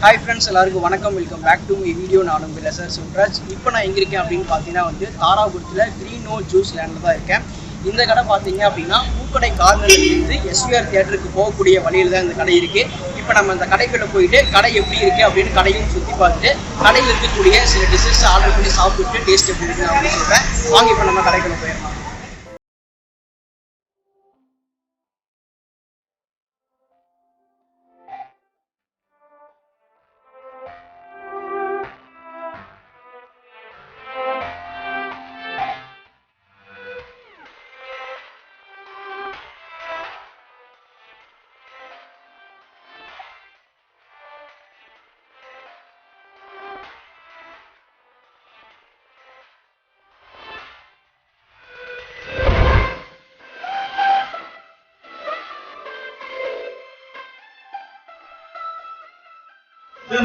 Hi friends, எல்லாருக்கும் வணக்கம். Welcome back to my video. நான் உங்கள் லெசர் சுப்ராஜ். இப்போ நான் எங்கே இருக்கேன் அப்படின்னு பார்த்தீங்கன்னா தாராபுரத்தில் க்ரீனோ ஜூஸ் லேண்டில் தான் இருக்கேன். இந்த கடை பார்த்தீங்க அப்படின்னா பூக்கடை கார்னர்லேருந்து எஸ்விஆர் தியேட்டருக்கு போகக்கூடிய வழியில் தான் இந்த கடை இருக்குது. இப்போ நம்ம இந்த கடைக்குள்ளே போயிட்டு கடை எப்படி இருக்குது அப்படின்னு கடையும் சுற்றி பார்த்துட்டு கடையில் இருக்கக்கூடிய சில டிஷ்ஷஸ் ஆர்டர் பண்ணி சாப்பிட்டு டேஸ்ட் எப்படி இருக்குது அப்படின்னு சொல்கிறேன். வாங்க இப்போ நம்ம கடைக்குள்ளே போயிடலாம்.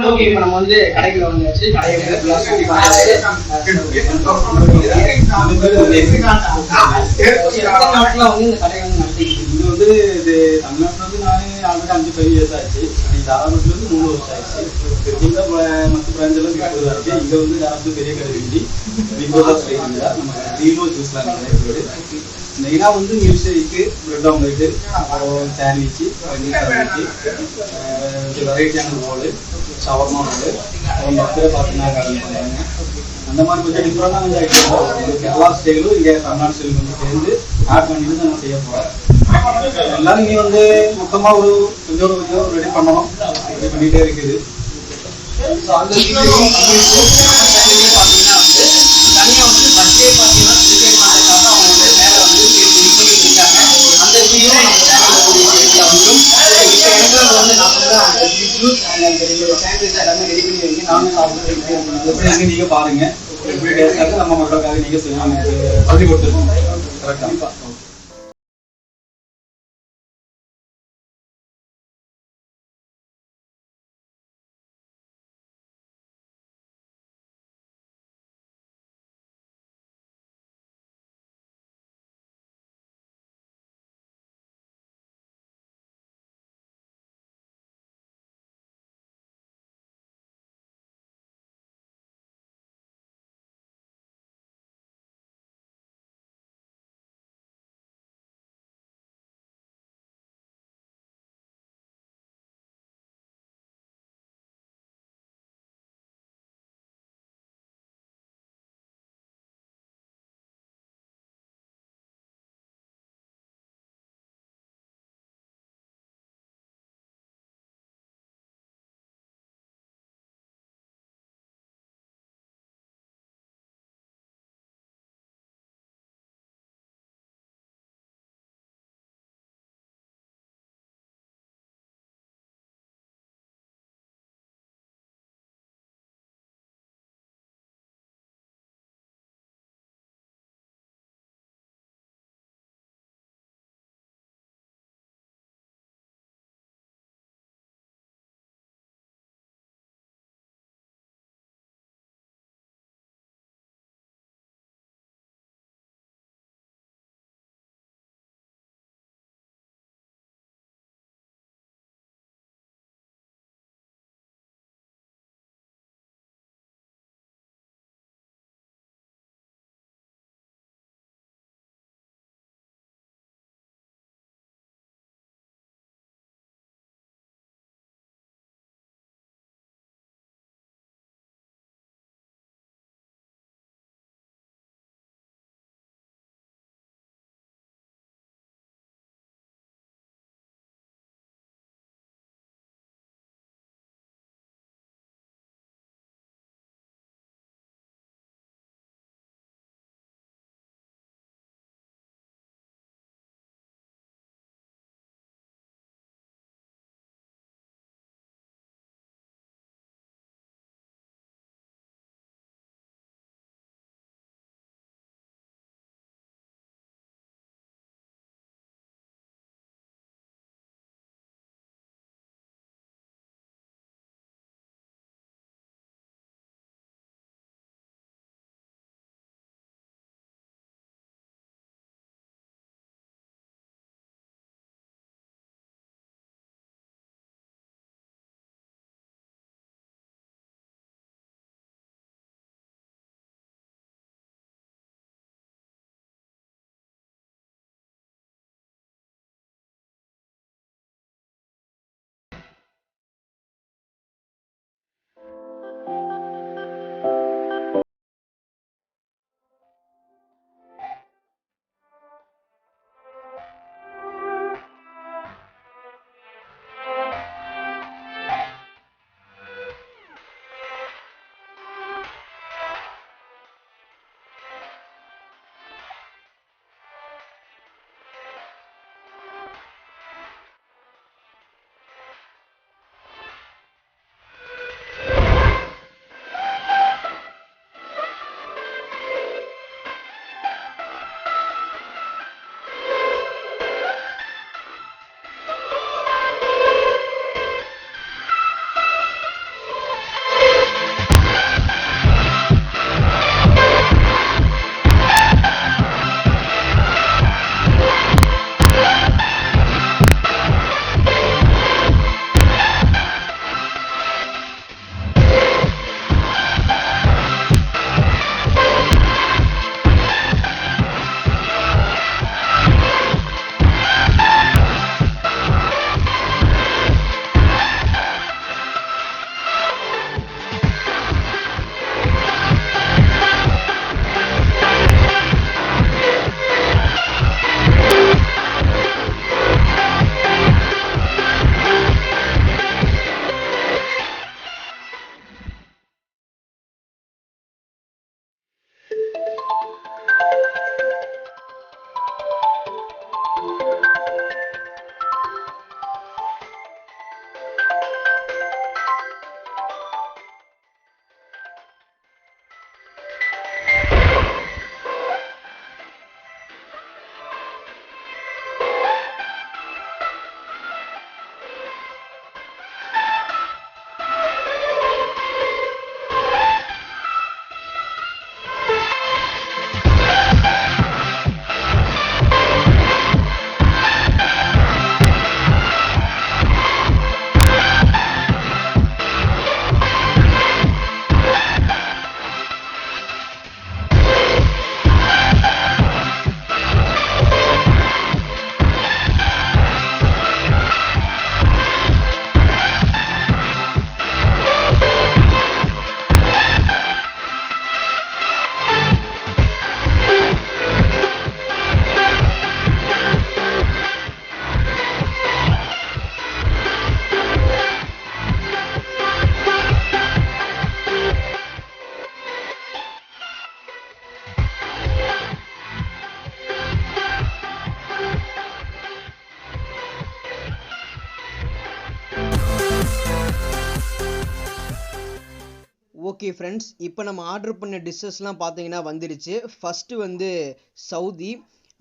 ஓகே, இப்போ நம்ம கடைக்குள்ள வந்தாச்சு. கடையில சுற்றி பார்த்தாச்சு. இந்த கடை நடத்திக்கிட்டு இது தமிழ்நாட்டுல நான் ஆல்ரெடி 5 இயர்ஸ் ஆச்சு. தாராபுரத்துல 3 வருஷம் ஆச்சு. மற்ற பிரான்ச் எல்லாம் இருக்கிறதா இருக்கு. இங்க தாராபுரத்துல பெரிய கடை வேண்டி நம்ம க்ரீனோ ஜூஸ் மெயினா மில்க் ஷேக்கு, பிரெட் ஆம்லேட்டு, அப்புறம் சாண்ட்விச்சு, வெரைட்டியான ரோலு, ஷவர்மா ரோலு, அப்புறம் பர்கர் பார்த்தீங்கன்னா பண்ணுறாங்க. அந்த மாதிரி கொஞ்சம் டிஃப்ரெண்டான ஐட்டம் கேரளா ஸ்டைலும் இங்கே தமிழ்நாடு ஸ்டைலும் சேர்ந்து ஆட் பண்ணி நான் செய்ய போகிறேன். எல்லாரும் நீ மொத்தமாக கொஞ்சம் ரெடி பண்ணணும். ரெடி பண்ணிகிட்டே இருக்குது. ஸோ அந்த பார்த்தீங்கன்னா தனியாக ஃபஸ்ட்டே பார்த்தீங்கன்னா ப்ரிப்பேர் பண்ணுறதுக்காக அவங்க மேலே ரெடி பண்ணிட்டு இருக்காங்க. அந்த வீடியோ நம்ம சேனலில் வந்துடும். இப்போ எனக்கு நான் சொல்கிறேன், அந்த ஜூஸ் அந்த சாண்ட்விச் எல்லாமே ரெடி பண்ணி வைங்க. நானும் சாப்பிட்டு நீங்கள் பாருங்க எப்படி டேஸ்ட் நம்ம மக்களுக்காக நீங்கள் சொல்லி கொடுத்துருக்கோம். கரெக்டாக. ஓகே ஃப்ரெண்ட்ஸ், இப்போ நம்ம ஆர்டர் பண்ண டிஷ்ஷஸ்லாம் பார்த்தீங்கன்னா வந்துருச்சு. ஃபஸ்ட்டு வந்து சவுதி,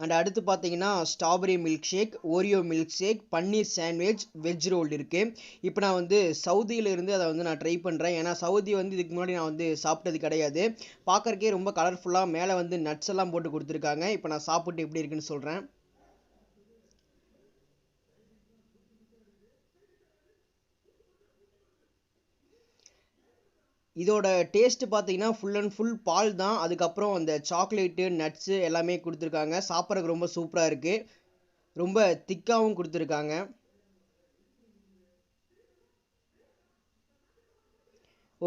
அண்ட் அடுத்து பார்த்தீங்கன்னா strawberry milk shake, Oreo milk shake, paneer sandwich, veg roll இருக்குது. இப்போ நான் வந்து சவுதியிலேருந்து அதை வந்து நான் ட்ரை பண்ணுறேன். ஏன்னா சவுதி வந்து இதுக்கு முன்னாடி நான் வந்து சாப்பிட்டது கிடையாது. பார்க்குறக்கே ரொம்ப கலர்ஃபுல்லாக மேலே வந்து நட்ஸ் எல்லாம் போட்டு கொடுத்துருக்காங்க. இப்போ நான் சாப்பிட்டு எப்படி இருக்குன்னு சொல்கிறேன். இதோட டேஸ்ட் பார்த்தீங்கன்னா ஃபுல் அண்ட் ஃபுல் பால் தான். அதுக்கப்புறம் அந்த சாக்லேட்டு நட்ஸு எல்லாமே கொடுத்துருக்காங்க. சாப்பிட்றதுக்கு ரொம்ப சூப்பராக இருக்குது. ரொம்ப திக்காகவும் கொடுத்துருக்காங்க.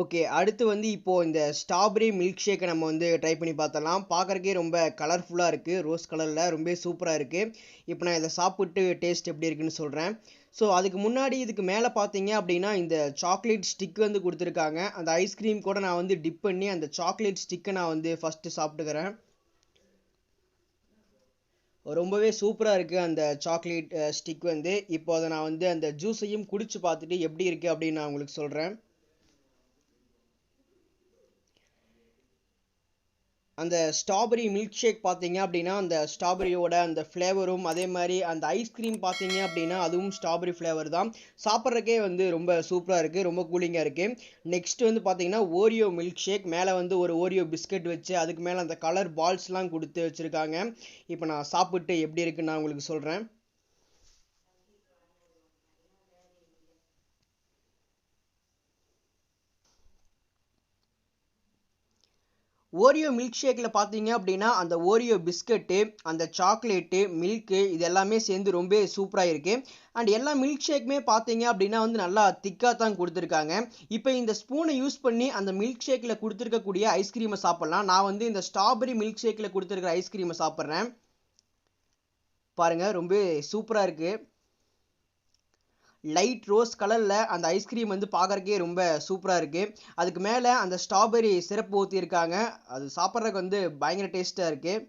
ஓகே, அடுத்து வந்து இப்போது இந்த ஸ்ட்ராபெரி மில்க் ஷேக்கை நம்ம வந்து ட்ரை பண்ணி பார்த்தலாம். பார்க்குறக்கே ரொம்ப கலர்ஃபுல்லாக இருக்குது, ரோஸ் கலரில் ரொம்ப சூப்பராக இருக்குது. இப்போ நான் இதை சாப்பிட்டு டேஸ்ட் எப்படி இருக்குன்னு சொல்கிறேன். ஸோ அதுக்கு முன்னாடி இதுக்கு மேலே பார்த்தீங்க அப்படின்னா இந்த சாக்லேட் ஸ்டிக் வந்து கொடுத்துருக்காங்க. அந்த ஐஸ்கிரீம் கூட நான் வந்து டிப் பண்ணி அந்த சாக்லேட் ஸ்டிக்கை நான் வந்து ஃபஸ்ட்டு சாப்பிட்டுக்கிறேன். ரொம்பவே சூப்பராக இருக்குது அந்த சாக்லேட் ஸ்டிக் வந்து. இப்போ அதை நான் வந்து அந்த ஜூஸையும் குடிச்சு பார்த்துட்டு எப்படி இருக்குது அப்படின்னு நான் உங்களுக்கு சொல்கிறேன். அந்த ஸ்ட்ராபெரி மில்க் ஷேக் பார்த்தீங்க அப்படின்னா அந்த ஸ்ட்ராபெரியோட அந்த ஃப்ளேவரும், அதே மாதிரி அந்த ஐஸ்கிரீம் பார்த்தீங்க அப்படின்னா அதுவும் ஸ்ட்ராபெரி ஃப்ளேவர் தான். சாப்பிட்றக்கே வந்து ரொம்ப சூப்பராக இருக்குது, ரொம்ப கூலிங்காக இருக்குது. நெக்ஸ்ட் வந்து பார்த்தீங்கன்னா ஓரியோ மில்க் ஷேக், மேலே வந்து ஒரு ஓரியோ பிஸ்கட் வச்சு அதுக்கு மேலே அந்த கலர் பால்ஸ்லாம் கொடுத்து வச்சுருக்காங்க. இப்போ நான் சாப்பிட்டு எப்படி இருக்குன்னு நான் உங்களுக்கு சொல்கிறேன். ஓரியோ மில்க் ஷேக்கில் பார்த்தீங்க அப்படின்னா அந்த ஓரியோ பிஸ்கட்டு, அந்த சாக்லேட்டு, மில்க்கு இது எல்லாமே சேர்ந்து ரொம்ப சூப்பராக இருக்குது. அண்ட் எல்லா மில்க் ஷேக்குமே பார்த்தீங்க அப்படின்னா வந்து நல்லா திக்காக தான் கொடுத்துருக்காங்க. இப்போ இந்த ஸ்பூனை யூஸ் பண்ணி அந்த மில்க் ஷேக்கில் கொடுத்துருக்கக்கூடிய ஐஸ்கிரீமை சாப்பிட்லாம். நான் வந்து இந்த ஸ்ட்ராபெரி மில்க் ஷேக்கில் கொடுத்துருக்கிற ஐஸ்கிரீமை சாப்பிட்றேன். பாருங்கள், ரொம்ப சூப்பராக இருக்குது. லைட் ரோஸ் கலரில் அந்த ஐஸ்கிரீம் வந்து பார்க்குறக்கே ரொம்ப சூப்பராக இருக்குது. அதுக்கு மேலே அந்த ஸ்ட்ராபெரி சிரப்பு ஊற்றிருக்காங்க. அது சாப்பிட்றதுக்கு வந்து பயங்கர டேஸ்ட்டாக இருக்குது.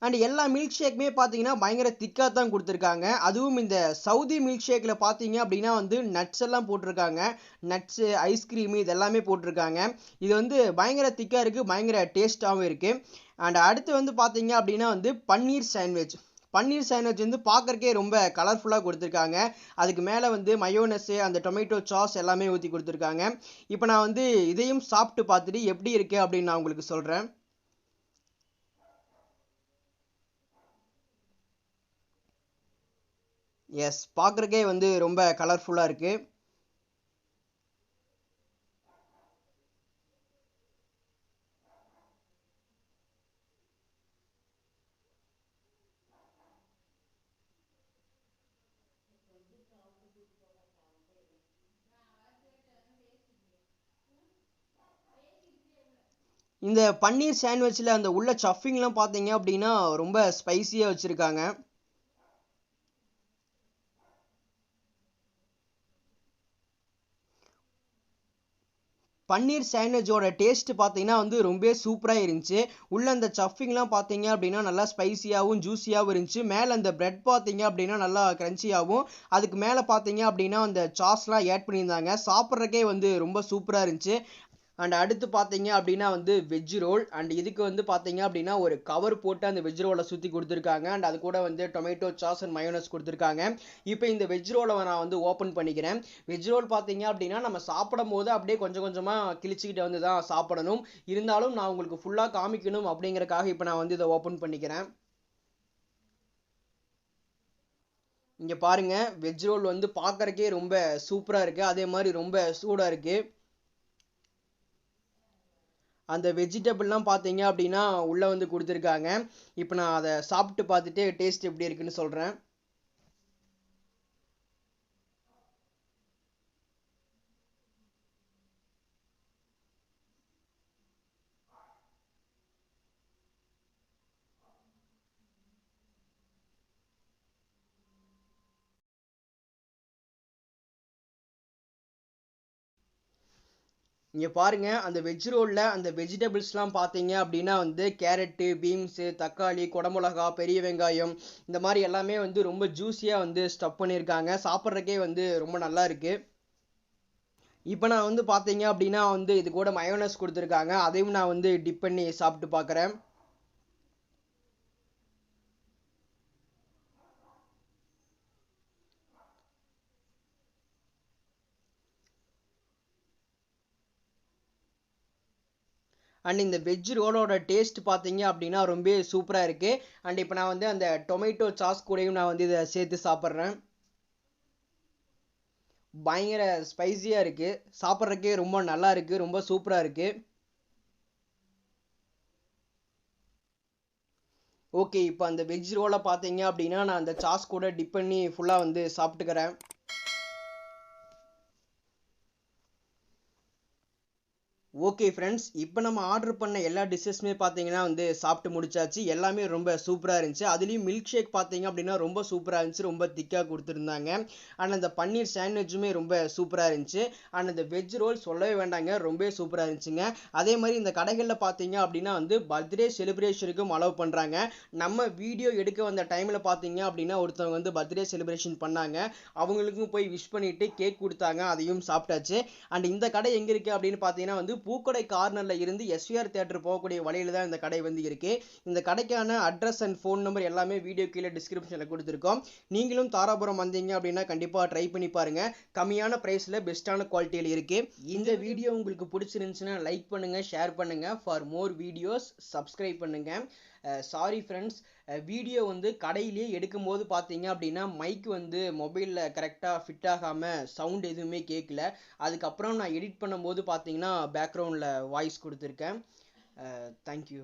அண்ட் எல்லா மில்க் ஷேக்குமே பார்த்தீங்கன்னா பயங்கர திக்காக தான் கொடுத்துருக்காங்க. அதுவும் இந்த சவுதி மில்க் ஷேக்கில் பார்த்தீங்க அப்படின்னா வந்து நட்ஸ் எல்லாம் போட்டிருக்காங்க. நட்ஸு, ஐஸ்கிரீமு இது எல்லாமே போட்டிருக்காங்க. இது வந்து பயங்கர திக்காக இருக்குது, பயங்கர டேஸ்ட்டாகவும் இருக்குது. அண்ட் அடுத்து வந்து பார்த்தீங்க அப்படின்னா வந்து பன்னீர் சாண்ட்விச் வந்து பார்க்குறக்கே ரொம்ப கலர்ஃபுல்லாக கொடுத்துருக்காங்க. அதுக்கு மேலே வந்து மயோனஸு, அந்த டொமேட்டோ சாஸ் எல்லாமே ஊற்றி கொடுத்துருக்காங்க. இப்போ நான் வந்து இதையும் சாப்பிட்டு பார்த்துட்டு எப்படி இருக்குது அப்படின்னு நான் உங்களுக்கு சொல்கிறேன். எஸ், பார்க்குறக்கே வந்து ரொம்ப கலர்ஃபுல்லாக இருக்குது. இந்த பன்னீர் சாண்ட்விச்சில் அந்த உள்ள சஃபிங்லாம் பார்த்தீங்க அப்படின்னா ரொம்ப ஸ்பைசியாக வச்சுருக்காங்க. பன்னீர் சாண்ட்விச்சோட டேஸ்ட்டு பார்த்தீங்கன்னா வந்து ரொம்ப சூப்பராக இருந்துச்சு. உள்ளே அந்த சஃபிங்லாம் பார்த்தீங்க அப்படின்னா நல்லா ஸ்பைசியாகவும் ஜூஸியாகவும் இருந்துச்சு. மேலே அந்த ப்ரெட் பார்த்தீங்க அப்படின்னா நல்லா க்ரன்ச்சியாகவும், அதுக்கு மேலே பார்த்தீங்க அப்படின்னா அந்த சாஸ்லாம் ஆட் பண்ணியிருந்தாங்க. சாப்பிட்றக்கே வந்து ரொம்ப சூப்பராக இருந்துச்சு. அண்ட் அடுத்து பார்த்தீங்க அப்படின்னா வந்து வெஜ் ரோல். அண்ட் இதுக்கு வந்து பார்த்தீங்க அப்படின்னா ஒரு கவர் போட்டு அந்த வெஜ் ரோலை சுற்றி கொடுத்துருக்காங்க. அண்ட் அது கூட வந்து டொமேட்டோ சாஸ் அண்ட் மயோனஸ் கொடுத்துருக்காங்க. இப்போ இந்த வெஜ் ரோலை நான் வந்து ஓப்பன் பண்ணிக்கிறேன். வெஜ் ரோல் பார்த்தீங்க அப்படின்னா நம்ம சாப்பிடும் போது அப்படியே கொஞ்சம் கொஞ்சமாக கிழிச்சிக்கிட்டு வந்து தான் சாப்பிடணும். இருந்தாலும் நான் உங்களுக்கு ஃபுல்லாக காமிக்கணும் அப்படிங்கிறக்காக இப்போ நான் வந்து இதை ஓப்பன் பண்ணிக்கிறேன். இங்கே பாருங்கள், வெஜ் ரோல் வந்து பார்க்குறக்கே ரொம்ப சூப்பராக இருக்குது, அதே மாதிரி ரொம்ப சூடாக இருக்குது. அந்த வெஜிடபிள்லாம் பார்த்தீங்க அப்படின்னா உள்ளே வந்து கொடுத்துருக்காங்க. இப்போ நான் அதை சாப்பிட்டு பார்த்துட்டு டேஸ்ட் எப்படி இருக்குன்னு சொல்கிறேன். இங்கே பாருங்கள், அந்த வெஜ் ரோலில் அந்த வெஜிடபிள்ஸ்லாம் பார்த்தீங்க அப்படின்னா வந்து கேரட்டு, பீன்ஸு, தக்காளி, குடமிளகா, பெரிய வெங்காயம் இந்த மாதிரி எல்லாமே வந்து ரொம்ப ஜூஸியாக வந்து ஸ்டஃப் பண்ணியிருக்காங்க. சாப்பிட்றக்கே வந்து ரொம்ப நல்லா இருக்குது. இப்போ நான் வந்து பார்த்தீங்க அப்படின்னா வந்து இது கூட மயோனஸ் கொடுத்துருக்காங்க, அதையும் நான் வந்து டிப் பண்ணி சாப்பிட்டு பார்க்குறேன். அண்ட் இந்த வெஜ் ரோலோட டேஸ்ட் பார்த்தீங்க அப்படின்னா ரொம்ப சூப்பராக இருக்குது. அண்ட் இப்போ நான் வந்து அந்த டொமேட்டோ சாஸ் கூடயும் நான் வந்து இதை சேர்த்து சாப்பிட்றேன். பயங்கர ஸ்பைஸியாக இருக்குது, சாப்பிட்றதுக்கே ரொம்ப நல்லா இருக்குது, ரொம்ப சூப்பராக இருக்குது. ஓகே, இப்போ அந்த வெஜ் ரோலை பார்த்தீங்க அப்படின்னா நான் அந்த சாஸ் கூட டிப் பண்ணி ஃபுல்லாக வந்து சாப்பிட்டுக்கிறேன். ஓகே ஃப்ரெண்ட்ஸ், இப்போ நம்ம ஆர்டர் பண்ண எல்லா டிஷ்ஷஸுமே பார்த்தீங்கன்னா வந்து சாப்பிட்டு முடிச்சாச்சு. எல்லாமே ரொம்ப சூப்பராக இருந்துச்சு. அதுலேயும் மில்க் ஷேக் பார்த்தீங்க அப்படின்னா ரொம்ப சூப்பராக இருந்துச்சு, ரொம்ப திக்காக கொடுத்துருந்தாங்க. அண்ட் அந்த பன்னீர் சாண்ட்விச்சுமே ரொம்ப சூப்பராக இருந்துச்சு. அண்ட் அந்த வெஜ் ரோல் சொல்லவே வேண்டாங்க, ரொம்ப சூப்பராக இருந்துச்சுங்க. அதே மாதிரி இந்த கடைகளில் பார்த்தீங்க அப்படின்னா வந்து பர்த்டே செலிப்ரேஷனுக்கும் அலோவ் பண்ணுறாங்க. நம்ம வீடியோ எடுக்க வந்த டைமில் பார்த்தீங்க அப்படின்னா ஒருத்தவங்க வந்து பர்த்டே செலிப்ரேஷன் பண்ணாங்க, அவங்களுக்கும் போய் விஷ் பண்ணிவிட்டு கேக் கொடுத்தாங்க, அதையும் சாப்பிட்டாச்சு. அண்ட் இந்த கடை எங்கே இருக்குது அப்படின்னு பார்த்தீங்கன்னா வந்து பூக்கடை கார்னர்ல இருந்து எஸ்விஆர் தியேட்டர் போகக்கூடிய வழியில தான் இந்த கடை வந்து இருக்கு. இந்த கடைக்கான அட்ரஸ் அண்ட் ஃபோன் நம்பர் எல்லாமே வீடியோ கீழே டிஸ்கிரிப்ஷன்ல கொடுத்துருக்கோம். நீங்களும் தாராபுரம் வந்தீங்க அப்படின்னா கண்டிப்பா ட்ரை பண்ணி பாருங்க. கம்மியான பிரைஸ்ல பெஸ்டான குவாலிட்டியில் இருக்கு. இந்த வீடியோ உங்களுக்கு பிடிச்சிருந்துச்சுன்னா லைக் பண்ணுங்க, ஷேர் பண்ணுங்க. ஃபார் மோர் வீடியோஸ் சப்ஸ்கிரைப் பண்ணுங்க. சாரி ஃப்ரெண்ட்ஸ், வீடியோ வந்து கடையிலேயே எடுக்கும் போது பார்த்தீங்க அப்படின்னா மைக் வந்து மொபைலில் கரெக்டாக ஃபிட் ஆகாமல் சவுண்ட் எதுவுமே கேட்கல. அதுக்கப்புறம் நான் எடிட் பண்ணும்போது பார்த்தீங்கன்னா பேக்ரவுண்டில் வாய்ஸ் கொடுத்துருக்கேன். தேங்க்யூ.